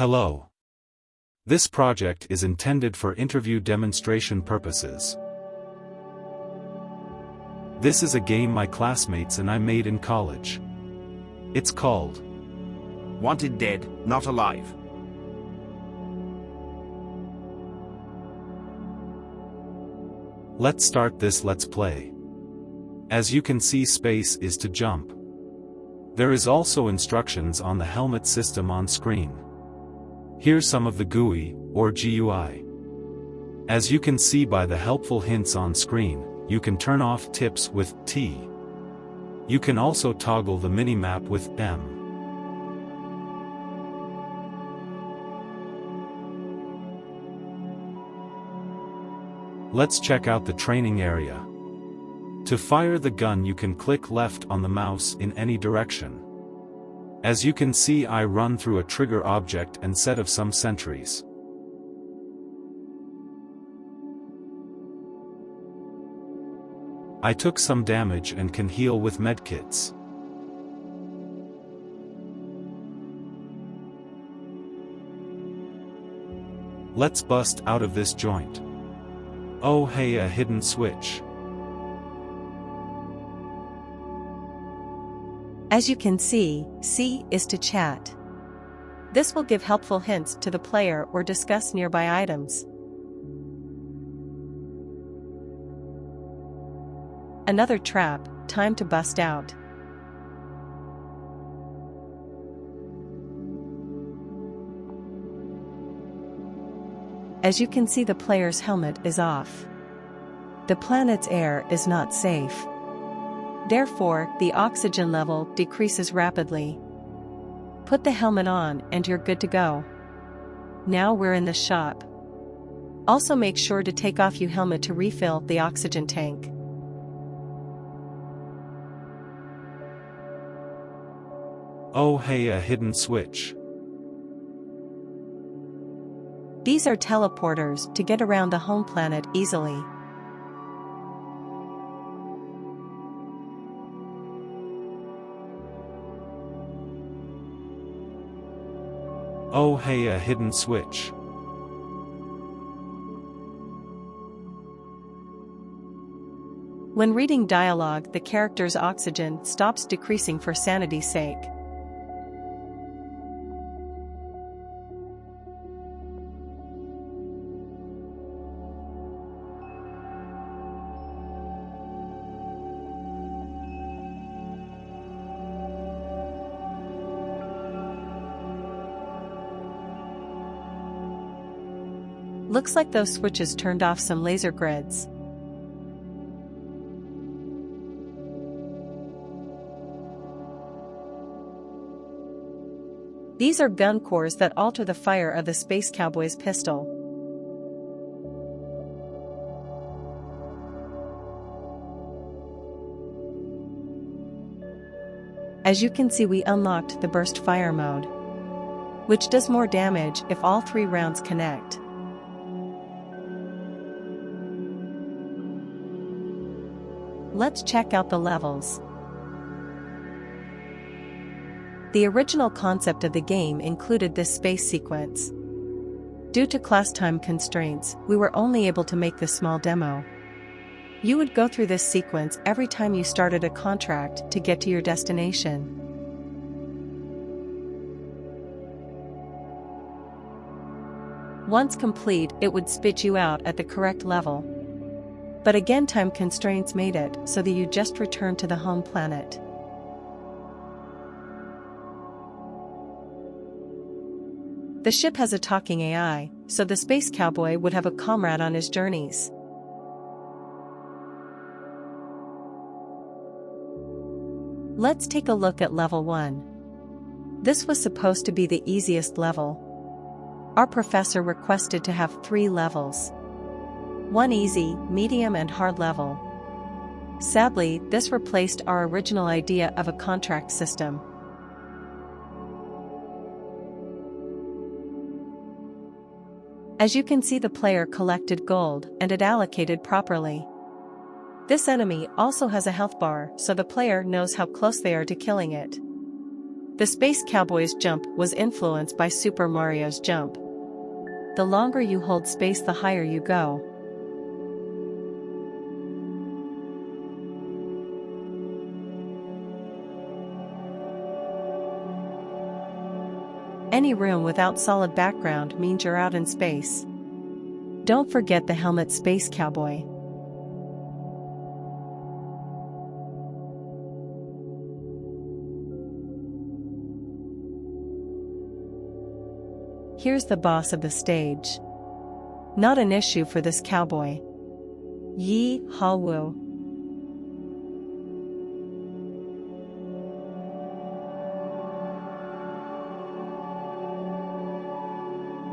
Hello. This project is intended for interview demonstration purposes. This is a game my classmates and I made in college. It's called Wanted Dead, Not Alive. Let's start this Let's Play. As you can see, space is to jump. There is also instructions on the helmet system on screen. Here's some of the GUI, or GUI. As you can see by the helpful hints on screen, you can turn off tips with T. You can also toggle the minimap with M. Let's check out the training area. To fire the gun, you can click left on the mouse in any direction. As you can see, I run through a trigger object and set of some sentries. I took some damage and can heal with medkits. Let's bust out of this joint. Oh hey, a hidden switch. As you can see, C is to chat. This will give helpful hints to the player or discuss nearby items. Another trap, time to bust out. As you can see, the player's helmet is off. The planet's air is not safe. Therefore, the oxygen level decreases rapidly. Put the helmet on and you're good to go. Now we're in the shop. Also make sure to take off your helmet to refill the oxygen tank. Oh hey, a hidden switch. These are teleporters to get around the home planet easily. Oh hey, a hidden switch. When reading dialogue, the character's oxygen stops decreasing for sanity's sake. Looks like those switches turned off some laser grids. These are gun cores that alter the fire of the Space Cowboy's pistol. As you can see, we unlocked the burst fire mode, which does more damage if all 3 rounds connect. Let's check out the levels. The original concept of the game included this space sequence. Due to class time constraints, we were only able to make this small demo. You would go through this sequence every time you started a contract to get to your destination. Once complete, it would spit you out at the correct level. But again, time constraints made it so that you just return to the home planet. The ship has a talking AI, so the Space Cowboy would have a comrade on his journeys. Let's take a look at level 1. This was supposed to be the easiest level. Our professor requested to have 3 levels. 1 easy, medium and hard level. Sadly, this replaced our original idea of a contract system. As you can see, the player collected gold and it allocated properly. This enemy also has a health bar, so the player knows how close they are to killing it. The Space Cowboy's jump was influenced by Super Mario's jump. The longer you hold space, the higher you go. Any room without solid background means you're out in space. Don't forget the helmet, Space Cowboy. Here's the boss of the stage. Not an issue for this cowboy. Yee haw woo.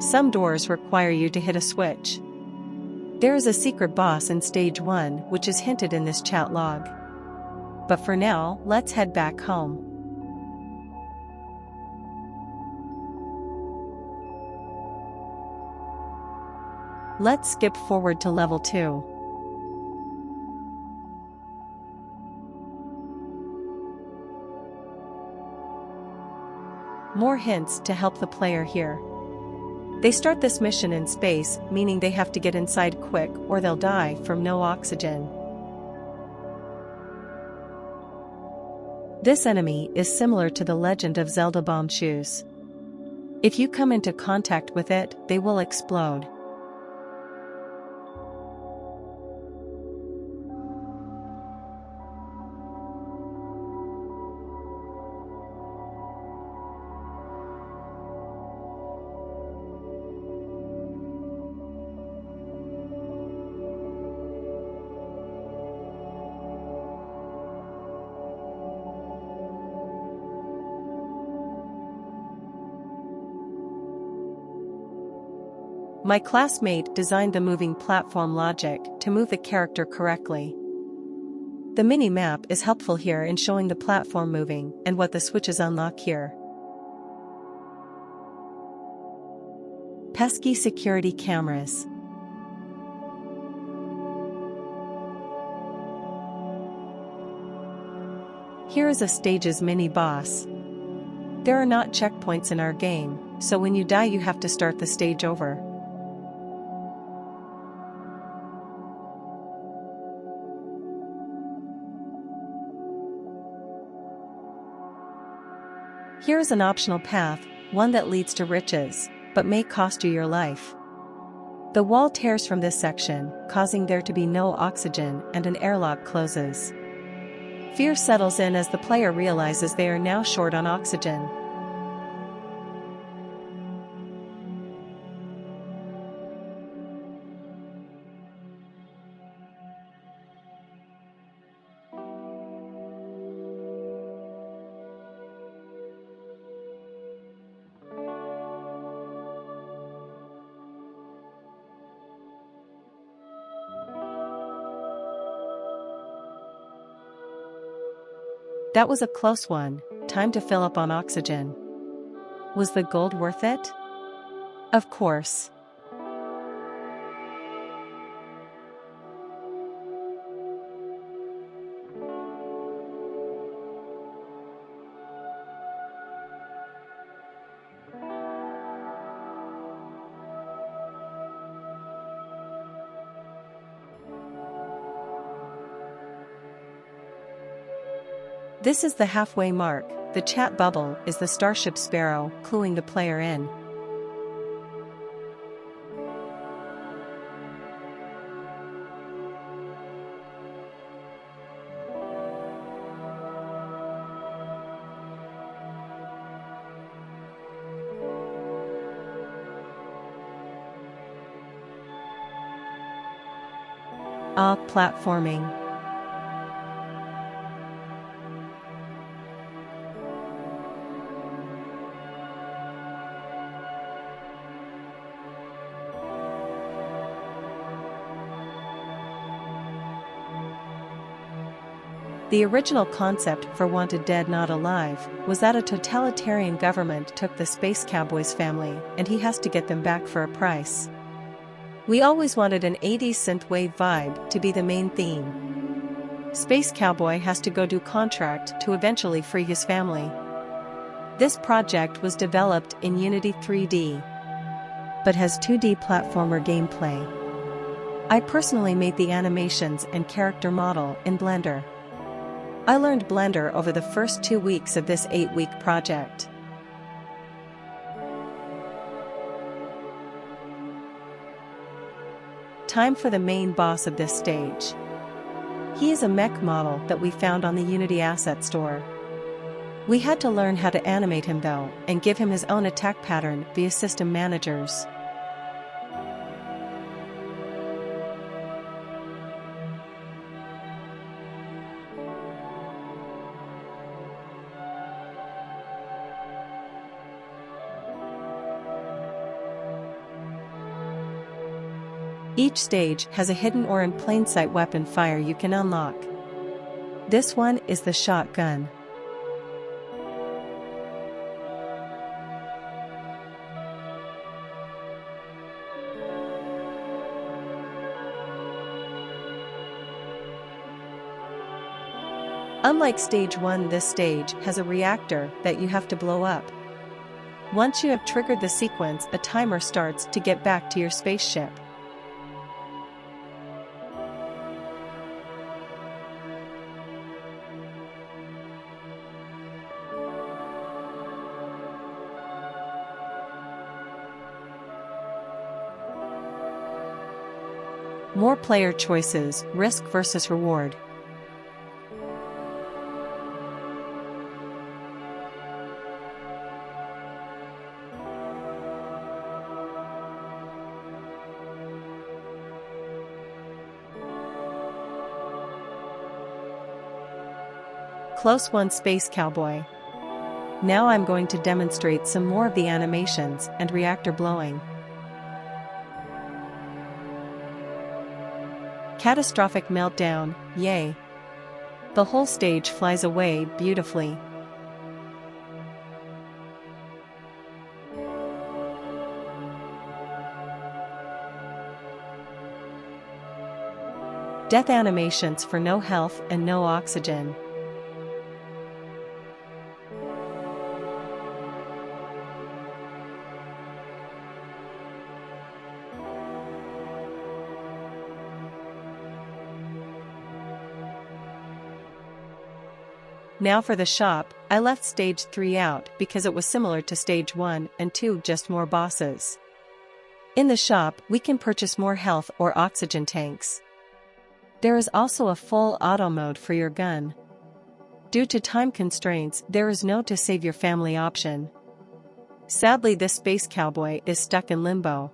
Some doors require you to hit a switch. There is a secret boss in stage 1 which is hinted in this chat log. But for now, let's head back home. Let's skip forward to level 2. More hints to help the player here. They start this mission in space, meaning they have to get inside quick or they'll die from no oxygen. This enemy is similar to the Legend of Zelda bomb shoes. If you come into contact with it, they will explode. My classmate designed the moving platform logic to move the character correctly. The mini-map is helpful here in showing the platform moving and what the switches unlock here. Pesky security cameras. Here is a stage's mini-boss. There are not checkpoints in our game, so when you die you have to start the stage over. Here is an optional path, one that leads to riches, but may cost you your life. The wall tears from this section, causing there to be no oxygen, and an airlock closes. Fear settles in as the player realizes they are now short on oxygen. That was a close one. Time to fill up on oxygen. Was the gold worth it? Of course. This is the halfway mark. The chat bubble is the Starship Sparrow, cluing the player in. Platforming. The original concept for Wanted Dead Not Alive was that a totalitarian government took the Space Cowboy's family and he has to get them back for a price. We always wanted an 80s synthwave vibe to be the main theme. Space Cowboy has to go do contract to eventually free his family. This project was developed in Unity 3D, but has 2D platformer gameplay. I personally made the animations and character model in Blender. I learned Blender over the first 2 weeks of this 8-week project. Time for the main boss of this stage. He is a mech model that we found on the Unity Asset Store. We had to learn how to animate him though, and give him his own attack pattern via system managers. Each stage has a hidden or in plain sight weapon fire you can unlock. This one is the shotgun. Unlike stage 1, this stage has a reactor that you have to blow up. Once you have triggered the sequence, a timer starts to get back to your spaceship. More player choices, risk versus reward. Close one, Space Cowboy. Now I'm going to demonstrate some more of the animations and reactor blowing. Catastrophic meltdown, yay. The whole stage flies away beautifully. Death animations for no health and no oxygen. Now for the shop, I left stage 3 out because it was similar to stage 1 and 2, just more bosses. In the shop, we can purchase more health or oxygen tanks. There is also a full auto mode for your gun. Due to time constraints, there is no to save your family option. Sadly, this Space Cowboy is stuck in limbo.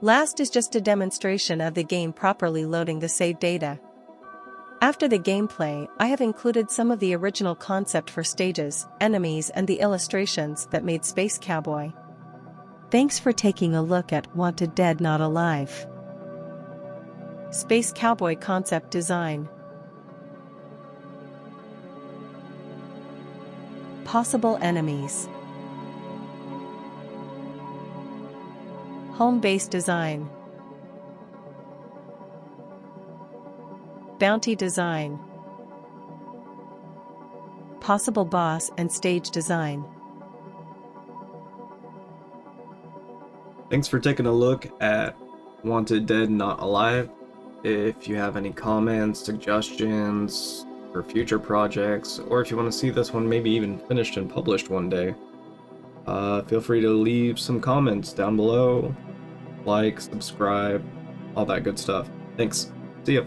Last is just a demonstration of the game properly loading the save data. After the gameplay, I have included some of the original concept for stages, enemies and the illustrations that made Space Cowboy. Thanks for taking a look at Wanted Dead Not Alive. Space Cowboy concept design. Possible enemies. Home base design. Bounty design. Possible boss and stage design. Thanks for taking a look at Wanted Dead Not Alive. If you have any comments, suggestions for future projects, or if you want to see this one maybe even finished and published one day, feel free to leave some comments down below. Like, subscribe, all that good stuff. Thanks. See ya.